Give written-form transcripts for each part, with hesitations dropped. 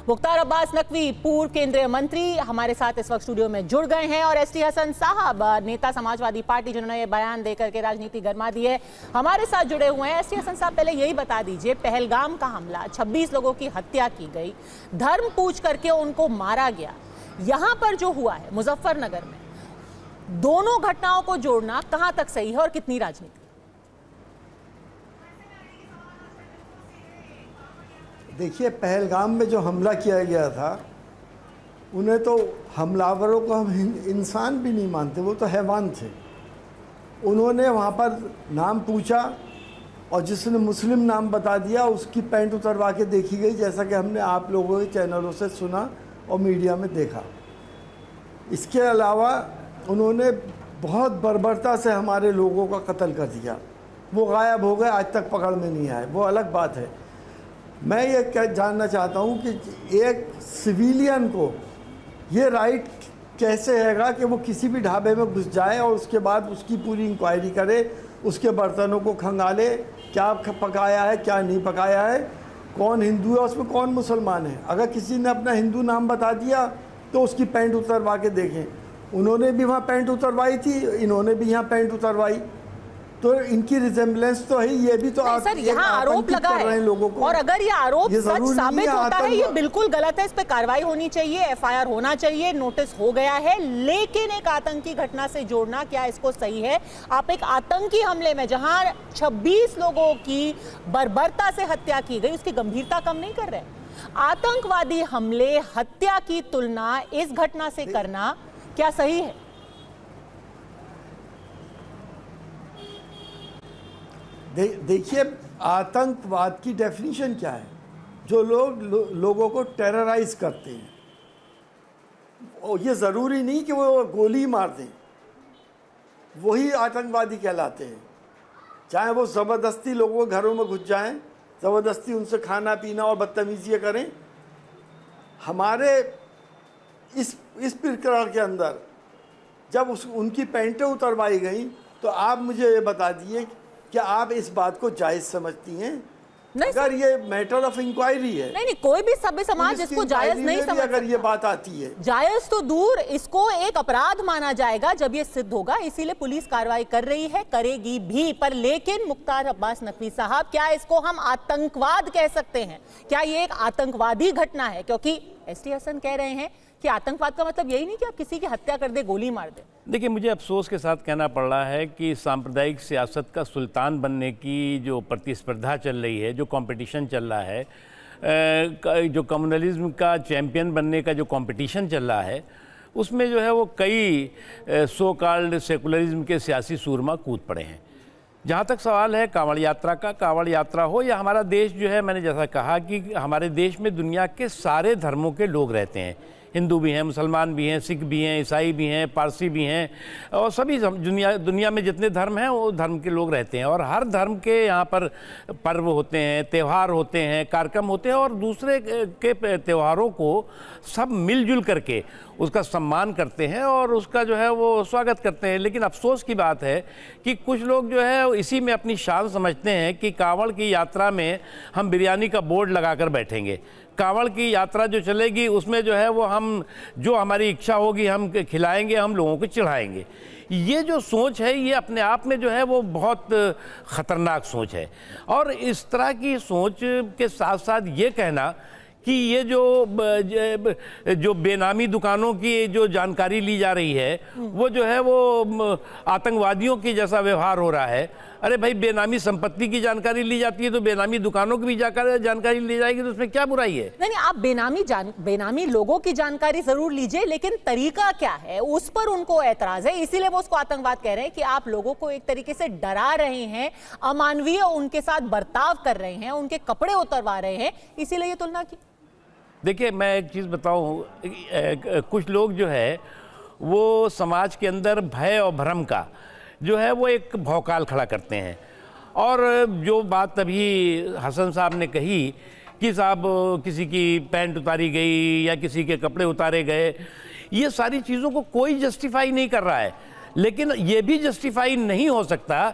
मुख्तार अब्बास नकवी पूर्व केंद्रीय मंत्री हमारे साथ इस वक्त स्टूडियो में जुड़ गए हैं और एसटी हसन साहब नेता समाजवादी पार्टी जिन्होंने ये बयान देकर के राजनीति गरमा दी है हमारे साथ जुड़े हुए हैं। एसटी हसन साहब पहले यही बता दीजिए, पहलगाम का हमला, 26 लोगों की हत्या की गई, धर्म पूछ करके उनको मारा गया, यहाँ पर जो हुआ है मुजफ्फरनगर में, दोनों घटनाओं को जोड़ना कहां तक सही है और कितनी राजनीति? देखिए, पहलगाम में जो हमला किया गया था, उन्हें तो हमलावरों को हम इंसान भी नहीं मानते, वो तो हैवान थे। उन्होंने वहाँ पर नाम पूछा और जिसने मुस्लिम नाम बता दिया उसकी पैंट उतरवा के देखी गई, जैसा कि हमने आप लोगों के चैनलों से सुना और मीडिया में देखा। इसके अलावा उन्होंने बहुत बर्बरता से हमारे लोगों का कत्ल कर दिया। वो गायब हो गए, आज तक पकड़ में नहीं आए, वो अलग बात है। मैं ये जानना चाहता हूँ कि एक सिविलियन को ये राइट कैसे हैगा कि वो किसी भी ढाबे में घुस जाए और उसके बाद उसकी पूरी इंक्वायरी करे, उसके बर्तनों को खंगाले, क्या पकाया है क्या नहीं पकाया है, कौन हिंदू है उसमें कौन मुसलमान है। अगर किसी ने अपना हिंदू नाम बता दिया तो उसकी पैंट उतरवा के देखें। उन्होंने भी वहाँ पैंट उतरवाई थी, इन्होंने भी यहाँ पैंट उतरवाई, तो इनकी रिजेम्बलेंस तो है। ये भी तो सर यहाँ आरोप लगा है लोगों को, और अगर ये आरोप सच साबित होता है, ये बिल्कुल गलत है, इस पे कार्रवाई होनी चाहिए, एफआईआर होना चाहिए, नोटिस हो गया है। लेकिन एक आतंकी घटना से जोड़ना, क्या इसको सही है? आप एक आतंकी हमले में जहां 26 लोगों की बर्बरता से हत्या की गई, उसकी गंभीरता कम नहीं कर रहे। आतंकवादी हमले, हत्या की तुलना इस घटना से करना क्या सही है? देखिए, आतंकवाद की डेफिनेशन क्या है? जो लोग लोगों को टेरराइज करते हैं, और ये ज़रूरी नहीं कि वो गोली मार दें, वही आतंकवादी कहलाते हैं। चाहे वो ज़बरदस्ती लोगों के घरों में घुस जाएं, ज़बरदस्ती उनसे खाना पीना और बदतमीज़ियाँ करें। हमारे इस प्रकरण के अंदर जब उनकी पैंटें उतरवाई गई, तो आप मुझे ये बता दीजिए, क्या आप इस बात को जायज़ समझती हैं? नहीं, अगर ये मैटर ऑफ इंक्वायरी है, नहीं, कोई भी सभ्य समाज इसको जायज नहीं समझ, अगर ये बात आती है, जायज तो दूर, इसको एक अपराध माना जाएगा जब ये सिद्ध होगा। इसीलिए पुलिस कार्रवाई कर रही है, करेगी भी। पर लेकिन मुख्तार अब्बास नकवी साहब, क्या इसको हम आतंकवाद कह सकते हैं? क्या ये एक आतंकवादी घटना है? क्योंकि एसटी हसन कह रहे हैं कि आतंकवाद का मतलब यही नहीं कि आप किसी की हत्या कर दे, गोली मार दे। देखिए, मुझे अफसोस के साथ कहना पड़ रहा है कि सांप्रदायिक सियासत का सुल्तान बनने की जो प्रतिस्पर्धा चल रही है, जो कंपटीशन चल रहा है, जो कम्युनलिज्म का चैंपियन बनने का जो कंपटीशन चल रहा है, उसमें जो है वो कई सो कॉल्ड सेकुलरिज्म के सियासी सूरमा कूद पड़े हैं। जहाँ तक सवाल है कांवड़ यात्रा का, कांवड़ यात्रा हो या हमारा देश जो है, मैंने जैसा कहा कि हमारे देश में दुनिया के सारे धर्मों के लोग रहते हैं। हिंदू भी हैं, मुसलमान भी हैं, सिख भी हैं, ईसाई भी हैं, पारसी भी हैं, और सभी दुनिया में जितने धर्म हैं वो धर्म के लोग रहते हैं। और हर धर्म के यहाँ पर पर्व होते हैं, त्यौहार होते हैं, कार्यक्रम होते हैं, और दूसरे के त्योहारों को सब मिलजुल करके उसका सम्मान करते हैं और उसका जो है वो स्वागत करते हैं। लेकिन अफसोस की बात है कि कुछ लोग जो है इसी में अपनी शान समझते हैं कि कांवड़ की यात्रा में हम बिरयानी का बोर्ड लगाकर बैठेंगे। कांवड़ की यात्रा जो चलेगी उसमें जो है वो हम जो हमारी इच्छा होगी हम खिलाएंगे, हम लोगों को चढ़ाएंगे। ये जो सोच है, ये अपने आप में जो है वो बहुत ख़तरनाक सोच है। और इस तरह की सोच के साथ साथ ये कहना कि ये जो बेनामी दुकानों की जो जानकारी ली जा रही है, वो जो है वो आतंकवादियों की जैसा व्यवहार हो रहा है। अरे भाई, बेनामी संपत्ति की जानकारी ली जाती है तो बेनामी दुकानों की भी जानकारी ली जाएगी, तो उसमें क्या बुराई है? नहीं, आप बेनामी लोगों की जानकारी जरूर लीजिए, लेकिन तरीका क्या है उस पर उनको ऐतराज है। इसीलिए वो उसको आतंकवाद कह रहे हैं कि आप लोगों को एक तरीके से डरा रहे हैं, अमानवीय उनके साथ बर्ताव कर रहे हैं, उनके कपड़े उतरवा रहे हैं, इसीलिए ये तुलना की। देखिए, मैं एक चीज़ बताऊं, कुछ लोग जो है वो समाज के अंदर भय और भ्रम का जो है वो एक भौकाल खड़ा करते हैं। और जो बात अभी हसन साहब ने कही कि साहब किसी की पैंट उतारी गई या किसी के कपड़े उतारे गए, ये सारी चीज़ों को कोई जस्टिफाई नहीं कर रहा है। लेकिन ये भी जस्टिफाई नहीं हो सकता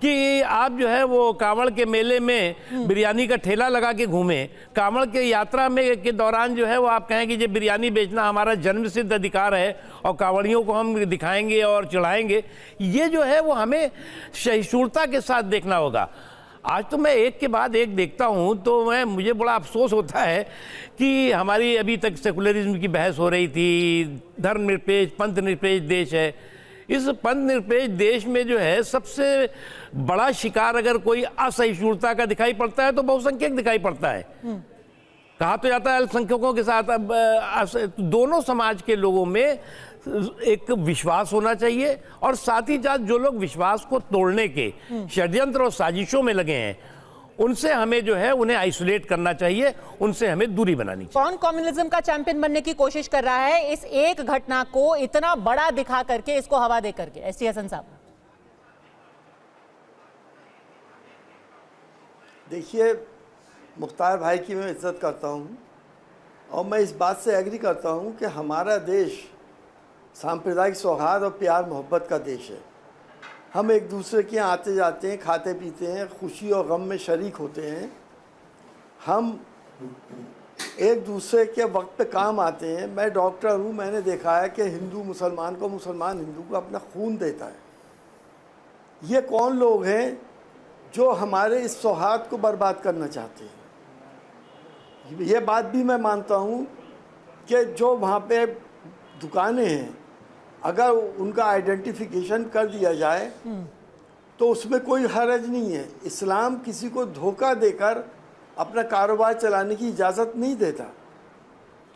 कि आप जो है वो कांवड़ के मेले में बिरयानी का ठेला लगा के घूमें, कांवड़ के यात्रा में के दौरान जो है वो आप कहें कि ये बिरयानी बेचना हमारा जन्मसिद्ध अधिकार है और कांवड़ियों को हम दिखाएंगे और चढ़ाएंगे, ये जो है वो हमें सहिष्णुता के साथ देखना होगा। आज तो मैं एक के बाद एक देखता हूँ तो मुझे बड़ा अफसोस होता है कि हमारी अभी तक सेकुलरिज्म की बहस हो रही थी, धर्मनिरपेक्ष पंथ निरपेक्ष देश है। इस पंथ निरपेक्ष देश में जो है सबसे बड़ा शिकार अगर कोई असहिष्णुता का दिखाई पड़ता है तो बहुसंख्यक दिखाई पड़ता है। कहा तो जाता है अल्पसंख्यकों के साथ, अब दोनों समाज के लोगों में एक विश्वास होना चाहिए और साथ ही साथ जो लोग विश्वास को तोड़ने के षड्यंत्र और साजिशों में लगे हैं उनसे हमें जो है उन्हें आइसोलेट करना चाहिए, उनसे हमें दूरी बनानी चाहिए। कौन कम्युनिज्म का चैंपियन बनने की कोशिश कर रहा है इस एक घटना को इतना बड़ा दिखा करके, इसको हवा दे करके? एसटी हसन साहब, देखिए, मुख्तार भाई की मैं इज्जत करता हूँ और मैं इस बात से एग्री करता हूँ कि हमारा देश सांप्रदायिक सौहार्द और प्यार मोहब्बत का देश है। हम एक दूसरे के यहाँ आते जाते हैं, खाते पीते हैं, खुशी और गम में शरीक होते हैं। हम एक दूसरे के वक्त पे काम आते हैं। मैं डॉक्टर हूँ, मैंने देखा है कि हिंदू मुसलमान को, मुसलमान हिंदू को अपना खून देता है। ये कौन लोग हैं जो हमारे इस सौहार्द को बर्बाद करना चाहते हैं? ये बात भी मैं मानता हूँ कि जो वहाँ पे दुकानें हैं, अगर उनका आइडेंटिफिकेशन कर दिया जाए तो उसमें कोई हर्ज नहीं है। इस्लाम किसी को धोखा देकर अपना कारोबार चलाने की इजाज़त नहीं देता,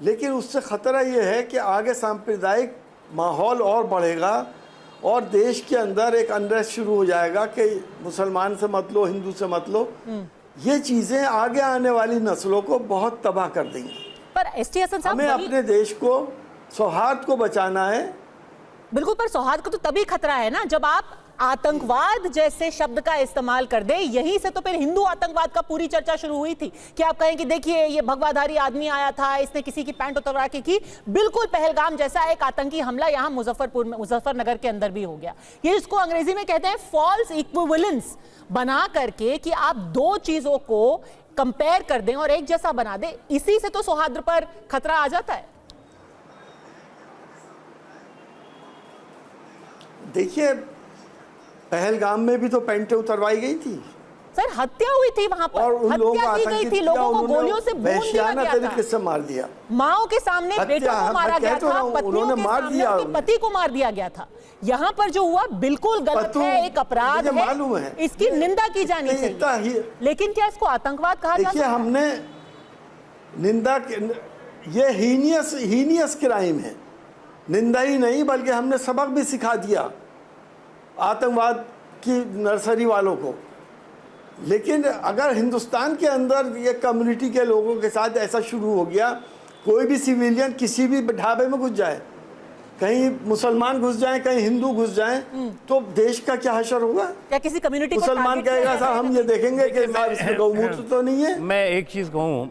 लेकिन उससे ख़तरा ये है कि आगे सांप्रदायिक माहौल और बढ़ेगा और देश के अंदर एक अनरेस्ट शुरू हो जाएगा कि मुसलमान से मत लो, हिंदू से मत लो। ये चीज़ें आगे आने वाली नस्लों को बहुत तबाह कर देंगी। पर एसटी हसन साहब, हमें अपने देश को, सौहार्द को बचाना है। बिल्कुल, पर सौहार्द को तो तभी खतरा है ना जब आप आतंकवाद जैसे शब्द का इस्तेमाल कर दे। यहीं से तो फिर हिंदू आतंकवाद का पूरी चर्चा शुरू हुई थी कि आप कहें कि देखिए ये भगवाधारी आदमी आया था, इसने किसी की पैंट उतरवा के की। बिल्कुल पहलगाम जैसा एक आतंकी हमला यहाँ मुजफ्फरनगर के अंदर भी हो गया। ये इसको अंग्रेजी में कहते हैं फॉल्स इक्विवेलेंस बना करके कि आप दो चीजों को कंपेयर कर दें और एक जैसा बना दें। इसी से तो सौहार्द पर खतरा आ जाता है। देखिए, पहलगाम में भी तो पैंटें उतरवाई गई थी सर, हत्या हुई थी वहां पर, और उन लोगों को हत्या की गई थी, लोगों को गोलियों से भून दिया गया तरीके से मार दिया। माओ के सामने बेटों को मारा गया था, पत्नियों के सामने उनके पति को मार दिया गया था। यहाँ पर जो हुआ बिल्कुल गलत है, एक अपराध है, इसकी निंदा की जानी चाहिए। लेकिन क्या इसको आतंकवाद कहा जाता है? देखिए, हमने निंदा, ये हीनियस क्राइम है। निंदा ही नहीं बल्कि हमने सबक भी सिखा दिया आतंकवाद की नर्सरी वालों को। लेकिन अगर हिंदुस्तान के अंदर ये कम्युनिटी के लोगों के साथ ऐसा शुरू हो गया, कोई भी सिविलियन किसी भी ढाबे में घुस जाए, कहीं मुसलमान घुस जाए, कहीं हिंदू घुस जाए, तो देश का क्या हशर होगा? क्या किसी कम्युनिटी मुसलमान कहेगा साहब हम ये देखेंगे कि इसमें गौमूत्र तो नहीं है। मैं एक चीज़ कहूँ,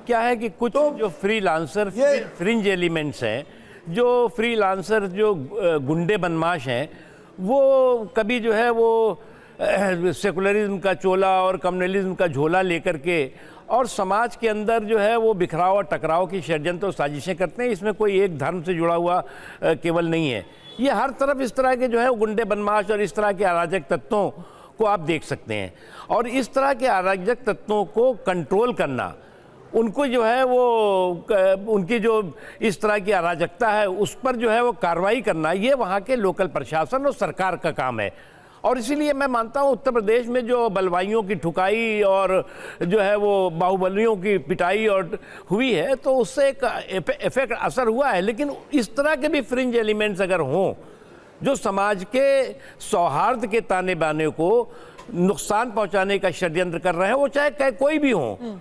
क्या है कि कुछ जो फ्रीलांसर फ्रिंज एलिमेंट्स हैं, जो फ्रीलांसर जो गुंडे बदमाश हैं, वो कभी जो है वो सेकुलरिज्म का चोला और कम्युनलिज्म का झोला लेकर के और समाज के अंदर जो है वो बिखराव और टकराव की षड्यंत्र और साजिशें करते हैं। इसमें कोई एक धर्म से जुड़ा हुआ केवल नहीं है। ये हर तरफ इस तरह के जो है गुंडे बदमाश और इस तरह के अराजक तत्वों को आप देख सकते हैं। और इस तरह के अराजक तत्वों को कंट्रोल करना, उनको जो है वो उनकी जो इस तरह की अराजकता है उस पर जो है वो कार्रवाई करना, ये वहाँ के लोकल प्रशासन और सरकार का काम है। और इसीलिए मैं मानता हूँ उत्तर प्रदेश में जो बलवाइयों की ठुकाई और जो है वो बाहुबलियों की पिटाई और हुई है, तो उससे एक इफेक्ट असर हुआ है। लेकिन इस तरह के भी फ्रिंज एलिमेंट्स अगर हों जो समाज के सौहार्द के ताने बाने को नुकसान पहुँचाने का षड्यंत्र कर रहे हैं, वो चाहे कोई भी हों,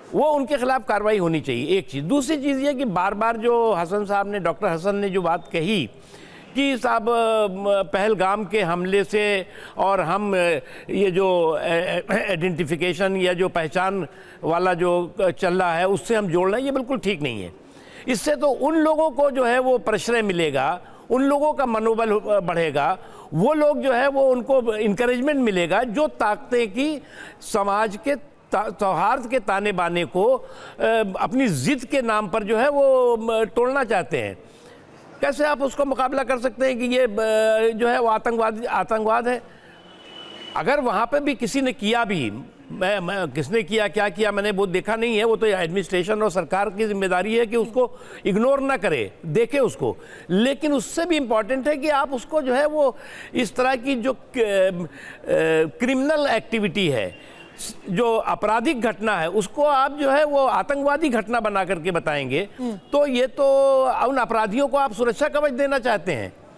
वो उनके खिलाफ कार्रवाई होनी चाहिए। एक चीज़। दूसरी चीज़ ये कि बार बार जो हसन साहब ने, डॉक्टर हसन ने जो बात कही कि साहब पहलगाम के हमले से और हम ये जो आइडेंटिफिकेशन या जो पहचान वाला जो चल रहा है उससे हम जोड़ रहे हैं, ये बिल्कुल ठीक नहीं है। इससे तो उन लोगों को जो है वो प्रश्रय मिलेगा, उन लोगों का मनोबल बढ़ेगा, वो लोग जो है वो उनको इंकरेजमेंट मिलेगा जो ताकतें कि समाज के सौहार्द के ताने बाने को अपनी जिद के नाम पर जो है वो तोड़ना चाहते हैं। कैसे आप उसको मुकाबला कर सकते हैं कि ये जो है वो आतंकवाद है? अगर वहाँ पे भी किसी ने किया भी, मैं किसने किया क्या किया मैंने वो देखा नहीं है, वो तो एडमिनिस्ट्रेशन और सरकार की जिम्मेदारी है कि उसको इग्नोर ना करे, देखे उसको। लेकिन उससे भी इम्पॉर्टेंट है कि आप उसको जो है वो इस तरह की जो क्रिमिनल एक्टिविटी है, जो आपराधिक घटना है, उसको आप जो है वो आतंकवादी घटना बना करके बताएंगे तो ये तो उन अपराधियों को आप सुरक्षा कवच देना चाहते हैं।